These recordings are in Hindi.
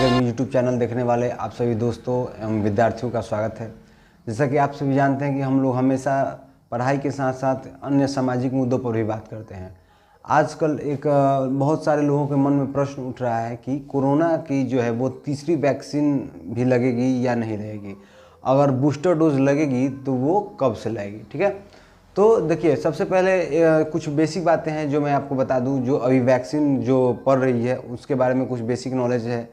अकेडमी यूट्यूब चैनल देखने वाले आप सभी दोस्तों एवं विद्यार्थियों का स्वागत है। जैसा कि आप सभी जानते हैं कि हम लोग हमेशा पढ़ाई के साथ साथ अन्य सामाजिक मुद्दों पर भी बात करते हैं। आजकल एक बहुत सारे लोगों के मन में प्रश्न उठ रहा है कि कोरोना की जो है वो तीसरी वैक्सीन भी लगेगी या नहीं लगेगी, अगर बूस्टर डोज लगेगी तो वो कब से लगेगी। ठीक है, तो देखिए सबसे पहले कुछ बेसिक बातें हैं जो मैं आपको बता दूं। जो अभी वैक्सीन जो पड़ रही है उसके बारे में कुछ बेसिक नॉलेज है,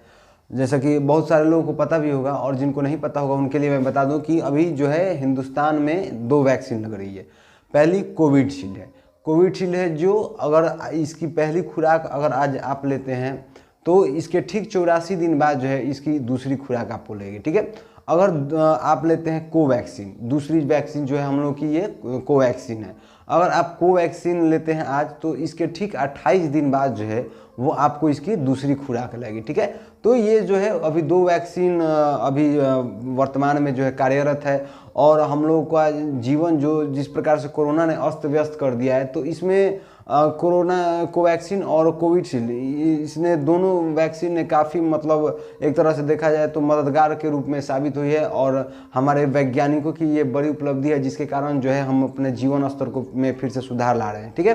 जैसा कि बहुत सारे लोगों को पता भी होगा और जिनको नहीं पता होगा उनके लिए मैं बता दूं कि अभी जो है हिंदुस्तान में 2 वैक्सीन लग रही है। पहली कोविशील्ड है, कोविशील्ड है जो अगर इसकी पहली खुराक अगर आज आप लेते हैं तो इसके ठीक 84 दिन बाद जो है इसकी दूसरी खुराक आपको लगेगी। ठीक है, अगर आप लेते हैं कोवैक्सीन, दूसरी वैक्सीन जो है हम लोग की ये कोवैक्सीन है, अगर आप कोवैक्सीन लेते हैं आज तो इसके ठीक 28 दिन बाद जो है वो आपको इसकी दूसरी खुराक लगेगी। ठीक है, तो ये जो है अभी 2 वैक्सीन अभी वर्तमान में जो है कार्यरत है। और हम लोगों का जीवन जो जिस प्रकार से कोरोना ने अस्त व्यस्त कर दिया है, तो इसमें कोरोना कोवैक्सीन और कोविशील्ड इसने दोनों वैक्सीन ने काफ़ी मतलब एक तरह से देखा जाए तो मददगार के रूप में साबित हुई है। और हमारे वैज्ञानिकों की ये बड़ी उपलब्धि है जिसके कारण जो है हम अपने जीवन स्तर को में फिर से सुधार ला रहे हैं। ठीक है,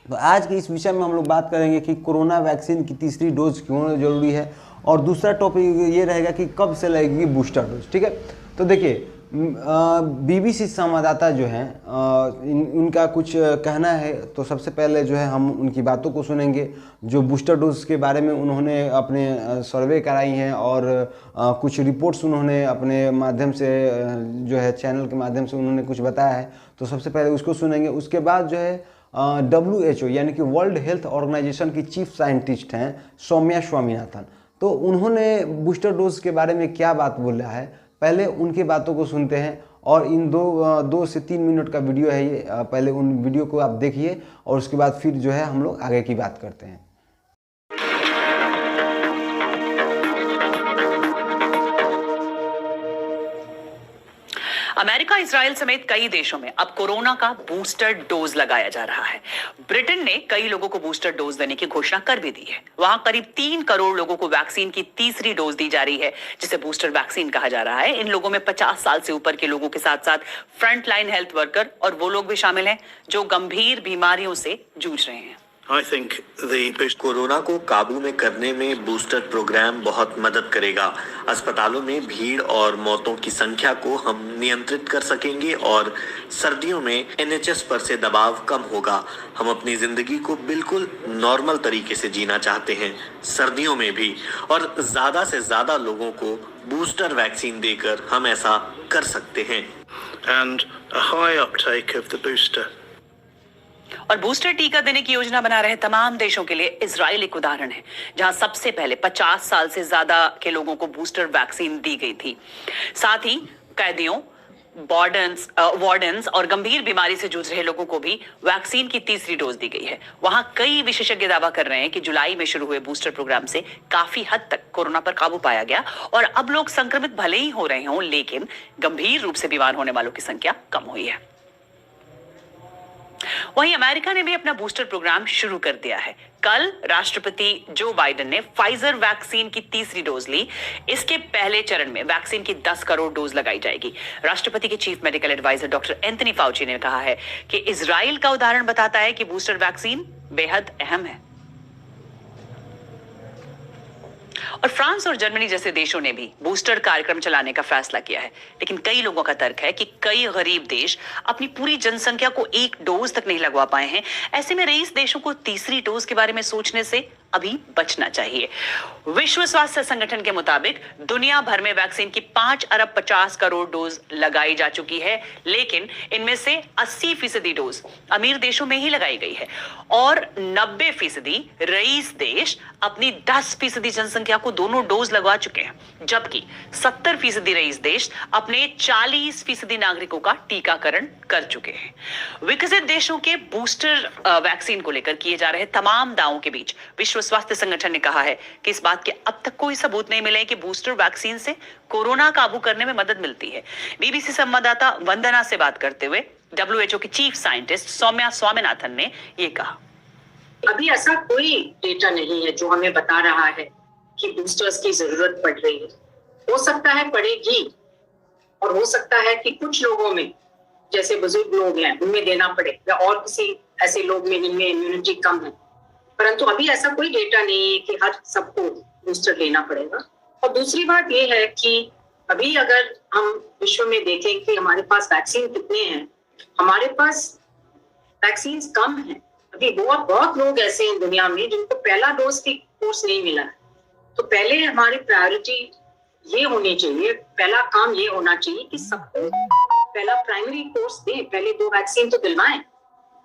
तो आज के इस विषय में हम लोग बात करेंगे कि कोरोना वैक्सीन की तीसरी डोज क्यों जरूरी है, और दूसरा टॉपिक ये रहेगा कि कब से लगेगी बूस्टर डोज। ठीक है, तो देखिए बीबीसी संवाददाता जो हैं उनका कुछ कहना है, तो सबसे पहले जो है हम उनकी बातों को सुनेंगे जो बूस्टर डोज के बारे में उन्होंने अपने सर्वे कराई हैं और कुछ रिपोर्ट्स उन्होंने अपने माध्यम से जो है चैनल के माध्यम से उन्होंने कुछ बताया है। तो सबसे पहले उसको सुनेंगे। उसके बाद जो है WHO यानी कि वर्ल्ड हेल्थ ऑर्गेनाइजेशन की चीफ साइंटिस्ट हैं सौम्या स्वामीनाथन, तो उन्होंने बूस्टर डोज के बारे में क्या बात बोला है, पहले उनकी बातों को सुनते हैं। और इन 2 से 3 मिनट का वीडियो है ये, पहले उन वीडियो को आप देखिए और उसके बाद फिर जो है हम लोग आगे की बात करते हैं। अमेरिका, इजराइल समेत कई देशों में अब कोरोना का बूस्टर डोज लगाया जा रहा है। ब्रिटेन ने कई लोगों को बूस्टर डोज देने की घोषणा कर भी दी है। वहां करीब 3 करोड़ लोगों को वैक्सीन की तीसरी डोज दी जा रही है, जिसे बूस्टर वैक्सीन कहा जा रहा है। इन लोगों में 50 साल से ऊपर के लोगों के साथ साथ फ्रंट लाइन हेल्थ वर्कर और वो लोग भी शामिल हैं जो गंभीर बीमारियों से जूझ रहे हैं। I think the कोरोना को काबू में करने में बूस्टर प्रोग्राम बहुत मदद करेगा। अस्पतालों में भीड़ और मौतों की संख्या को हम नियंत्रित कर सकेंगे और सर्दियों में NHS पर से दबाव कम होगा। हम अपनी जिंदगी को बिल्कुल नॉर्मल तरीके से जीना चाहते हैं, सर्दियों में भी, और ज्यादा से ज्यादा लोगों को बूस्टर वैक्सीन देकर हम ऐसा कर सकते हैं। And a high uptake of the booster. और बूस्टर टीका देने की योजना बना रहे तमाम देशों के लिए इजराइल एक उदाहरण है, जहां सबसे पहले 50 साल से ज्यादा के लोगों को बूस्टर वैक्सीन दी गई थी। साथ ही कैदियों, वार्डन्स और गंभीर बीमारी से जूझ रहे लोगों को भी वैक्सीन की तीसरी डोज दी गई है। वहां कई विशेषज्ञ दावा कर रहे हैं कि जुलाई में शुरू हुए बूस्टर प्रोग्राम से काफी हद तक कोरोना पर काबू पाया गया और अब लोग संक्रमित भले ही हो रहे हों, लेकिन गंभीर रूप से बीमार होने वालों की संख्या कम हुई है। वहीं अमेरिका ने भी अपना बूस्टर प्रोग्राम शुरू कर दिया है। कल राष्ट्रपति जो बाइडेन ने फाइजर वैक्सीन की तीसरी डोज ली। इसके पहले चरण में वैक्सीन की 10 करोड़ डोज लगाई जाएगी। राष्ट्रपति के chief medical adviser doctor Anthony Fauci ने कहा है कि इजराइल का उदाहरण बताता है कि बूस्टर वैक्सीन बेहद अहम है। और फ्रांस और जर्मनी जैसे देशों ने भी बूस्टर कार्यक्रम चलाने का फैसला किया है, लेकिन कई लोगों का तर्क है कि कई गरीब देश अपनी पूरी जनसंख्या को एक डोज तक नहीं लगवा पाए हैं। ऐसे में रईस देशों को तीसरी डोज के बारे में सोचने से अभी बचना चाहिए। विश्व स्वास्थ्य संगठन के मुताबिक दुनिया भर में वैक्सीन की 5 अरब 50 करोड़ डोज लगाई जा चुकी है, लेकिन इनमें से 80% डोज अमीर देशों में ही लगाई गई है और 90% रईस देश अपनी 10% जनसंख्या को दोनों डोज लगवा चुके हैं, जबकि 70% रईस देश अपने 40% नागरिकों का टीकाकरण कर चुके हैं। विकसित देशों के बूस्टर वैक्सीन को लेकर किए जा रहे तमाम दावों के बीच विश्व स्वास्थ्य संगठन ने कहा है कि इस बात के अब तक कोई सबूत नहीं मिले कि बूस्टर वैक्सीन से कोरोना काबू करने में मदद मिलती है। बीबीसी संवाददाता वंदना से बात करते हुए WHO की चीफ साइंटिस्ट सौम्या स्वामीनाथन ने ये कहा। अभी ऐसा कोई डेटा नहीं है जो हमें बता रहा है कि बूस्टर्स की जरूरत पड़ रही है। हो सकता है पड़ेगी, और हो सकता है कि कुछ लोगों में, जैसे बुजुर्ग लोग हैं, उनमें देना पड़े, या और किसी ऐसे लोग में जिनमें इम्यूनिटी कम है। परंतु अभी ऐसा कोई डेटा नहीं है कि हर सबको बूस्टर लेना पड़ेगा। और दूसरी बात यह है कि अभी अगर हम विश्व में देखें कि हमारे पास वैक्सीन कितने हैं, हमारे पास वैक्सीन कम है। अभी बहुत लोग ऐसे हैं दुनिया में जिनको पहला डोज की कोर्स नहीं मिला है। तो पहले हमारी प्रायोरिटी ये होनी चाहिए, पहला काम ये होना चाहिए कि सबको पहला प्राइमरी कोर्स दें, पहले 2 वैक्सीन तो दिलवाएं,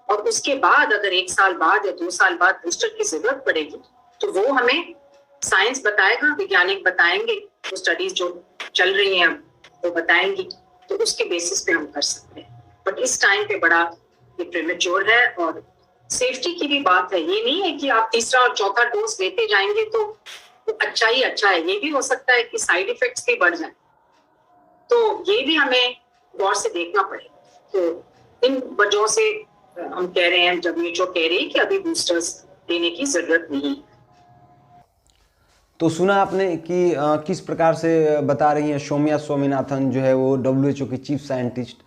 और उसके बाद अगर 1 साल बाद या 2 साल बाद बूस्टर की जरूरत पड़ेगी तो वो हमें साइंस बताएगा, वैज्ञानिक बताएंगे, वो स्टडीज जो चल रही हैं वो बताएंगी, तो उसके बेसिस पे हम कर सकते हैं। बट इस टाइम पे बड़ा ये प्रीमेच्योर है, और सेफ्टी की भी बात है। ये नहीं है कि आप तीसरा और चौथा डोज लेते जाएंगे तो अच्छा ही अच्छा है, ये भी हो सकता है कि साइड इफेक्ट्स भी बढ़ जाए, तो ये भी हमें गौर से देखना पड़ेगा। तो इन वजहों से हम कह रहे हैं, WHO कह रही है कि अभी बूस्टर्स देने की जरूरत नहीं। तो सुना आपने कि किस प्रकार से बता रही हैं सौम्या स्वामीनाथन, जो है वो WHO की चीफ साइंटिस्ट।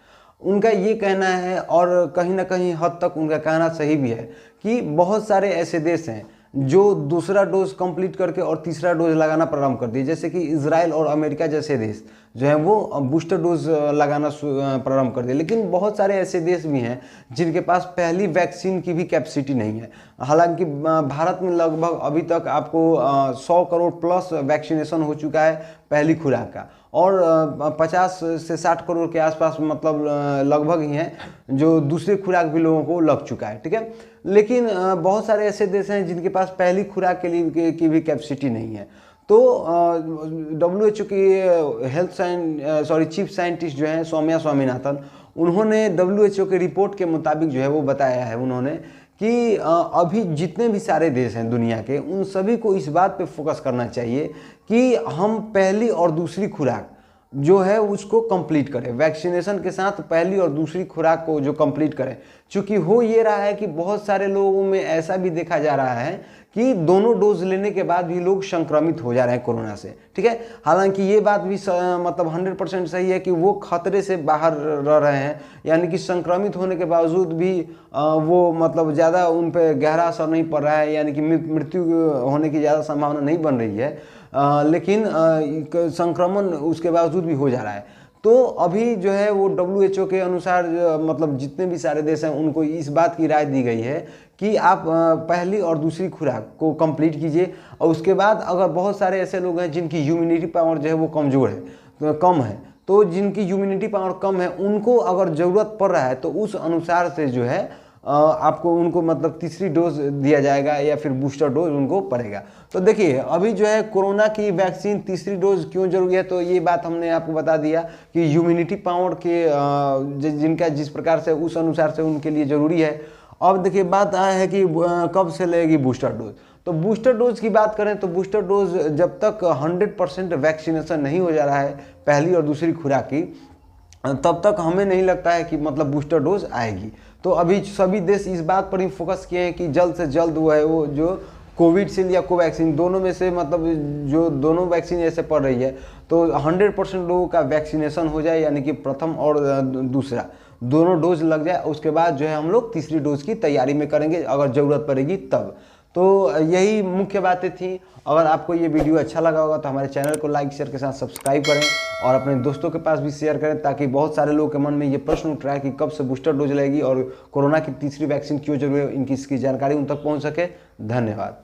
उनका ये कहना है, और कहीं ना कहीं हद तक उनका कहना सही भी है, कि बहुत सारे ऐसे देश हैं जो दूसरा डोज कंप्लीट करके और तीसरा डोज लगाना प्रारंभ कर दिए, जैसे कि इजराइल और अमेरिका जैसे देश जो हैं वो बूस्टर डोज लगाना प्रारंभ कर दिए। लेकिन बहुत सारे ऐसे देश भी हैं जिनके पास पहली वैक्सीन की भी कैपेसिटी नहीं है। हालांकि भारत में लगभग अभी तक आपको 100 करोड़ प्लस वैक्सीनेशन हो चुका है पहली खुराक का, और 50 से 60 करोड़ के आसपास मतलब लगभग ही हैं जो दूसरी खुराक भी लोगों को लग चुका है, ठीक है। लेकिन बहुत सारे ऐसे देश हैं जिनके पास पहली खुराक के लिए की भी कैपेसिटी नहीं है। तो WHO की चीफ साइंटिस्ट जो हैं सौम्या स्वामीनाथन, उन्होंने WHO के रिपोर्ट के मुताबिक जो है वो बताया है उन्होंने कि अभी जितने भी सारे देश हैं दुनिया के, उन सभी को इस बात पे फोकस करना चाहिए कि हम पहली और दूसरी खुराक जो है उसको कंप्लीट करें, वैक्सीनेशन के साथ पहली और दूसरी खुराक को जो कंप्लीट करें। चूँकि हो ये रहा है कि बहुत सारे लोगों में ऐसा भी देखा जा रहा है कि दोनों डोज लेने के बाद भी लोग संक्रमित हो जा रहे हैं कोरोना से, ठीक है। हालांकि ये बात भी मतलब 100% सही है कि वो खतरे से बाहर रह रहे हैं, यानी कि संक्रमित होने के बावजूद भी वो मतलब ज़्यादा उन पर गहरा असर नहीं पड़ रहा है, यानी कि मृत्यु होने की ज़्यादा संभावना नहीं बन रही है, लेकिन संक्रमण उसके बावजूद भी हो जा रहा है। तो अभी जो है वो WHO के अनुसार मतलब जितने भी सारे देश हैं उनको इस बात की राय दी गई है कि आप पहली और दूसरी खुराक को कंप्लीट कीजिए, और उसके बाद अगर बहुत सारे ऐसे लोग हैं जिनकी ह्यूमिनिटी पावर जो है वो कमज़ोर है, तो कम है, तो जिनकी ह्यूमिनिटी पावर कम है उनको अगर ज़रूरत पड़ रहा है तो उस अनुसार से जो है आपको उनको मतलब तीसरी डोज दिया जाएगा या फिर बूस्टर डोज उनको पड़ेगा। तो देखिए अभी जो है कोरोना की वैक्सीन तीसरी डोज क्यों जरूरी है, तो ये बात हमने आपको बता दिया कि ह्यूमिनिटी पावर के जिनका जिस प्रकार से उस अनुसार से उनके लिए ज़रूरी है। अब देखिए बात आया है कि कब से लगेगी बूस्टर डोज। तो बूस्टर डोज की बात करें तो बूस्टर डोज जब तक 100% वैक्सीनेशन नहीं हो जा रहा है पहली और दूसरी खुराक की, तब तक हमें नहीं लगता है कि मतलब बूस्टर डोज आएगी। तो अभी सभी देश इस बात पर ही फोकस किए हैं कि जल्द से जल्द वो है वो जो कोविडशील्ड या कोवैक्सीन दोनों में से मतलब जो दोनों वैक्सीन ऐसे पड़ रही है तो 100% लोगों का वैक्सीनेशन हो जाए, यानी कि प्रथम और दूसरा दोनों डोज लग जाए। उसके बाद जो है हम लोग तीसरी डोज की तैयारी में करेंगे अगर ज़रूरत पड़ेगी तब। तो यही मुख्य बातें थी। अगर आपको ये वीडियो अच्छा लगा होगा तो हमारे चैनल को लाइक शेयर के साथ सब्सक्राइब करें और अपने दोस्तों के पास भी शेयर करें, ताकि बहुत सारे लोगों के मन में ये प्रश्न उठ रहा है कि कब से बूस्टर डोज लगेगी और कोरोना की तीसरी वैक्सीन क्यों जरूरी है, इसकी जानकारी उन तक पहुंच सके। धन्यवाद।